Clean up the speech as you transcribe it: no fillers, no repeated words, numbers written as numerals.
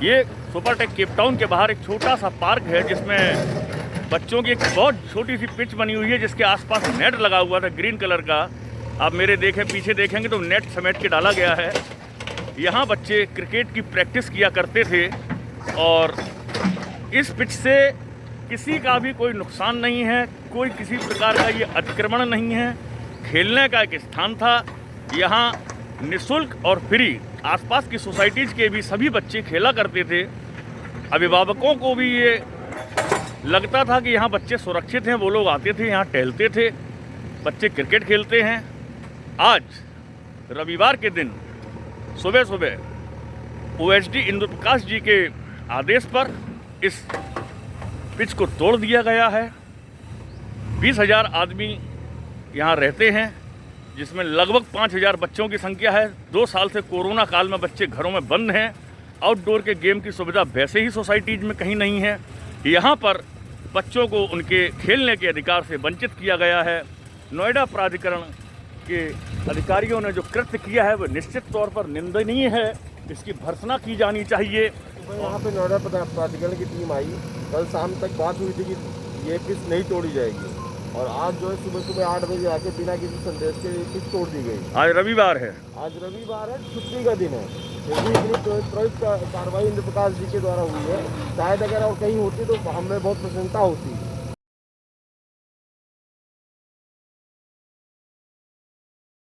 ये Supertech Cape Town के बाहर एक छोटा सा पार्क है जिसमें बच्चों की एक बहुत छोटी सी पिच बनी हुई है जिसके आसपास नेट लगा हुआ था ग्रीन कलर का। आप मेरे पीछे देखेंगे तो नेट समेट के डाला गया है। यहाँ बच्चे क्रिकेट की प्रैक्टिस किया करते थे और इस पिच से किसी का भी कोई नुकसान नहीं है, कोई किसी प्रकार का ये अतिक्रमण नहीं है। खेलने का एक स्थान था। यहाँ निःशुल्क और फ्री आसपास की सोसाइटीज़ के भी सभी बच्चे खेला करते थे। अभिभावकों को भी ये लगता था कि यहाँ बच्चे सुरक्षित हैं, वो लोग आते थे, यहाँ टहलते थे, बच्चे क्रिकेट खेलते हैं। आज रविवार के दिन सुबह सुबह ओएसडी इंदु प्रकाश जी के आदेश पर इस पिच को तोड़ दिया गया है। 20,000 आदमी यहाँ रहते हैं जिसमें लगभग 5,000 बच्चों की संख्या है। 2 साल से कोरोना काल में बच्चे घरों में बंद हैं। आउटडोर के गेम की सुविधा वैसे ही सोसाइटीज़ में कहीं नहीं है। यहाँ पर बच्चों को उनके खेलने के अधिकार से वंचित किया गया है। नोएडा प्राधिकरण के अधिकारियों ने जो कृत्य किया है वो निश्चित तौर पर निंदनीय है। इसकी भर्त्सना की जानी चाहिए। यहाँ पे नोएडा प्राधिकरण की टीम आई, कल शाम तक बात हुई थी कि ये पिच नहीं तोड़ी जाएगी और आज जो है सुबह सुबह 8 बजे आके बिना किसी संदेश के पिच तोड़ दी गई। आज रविवार है, छुट्टी का दिन है, फिर भी इतनी त्वरित कार्रवाई इंद्र प्रकाश जी के द्वारा हुई है। शायद अगर और कहीं होती तो हमें बहुत प्रसन्नता होती।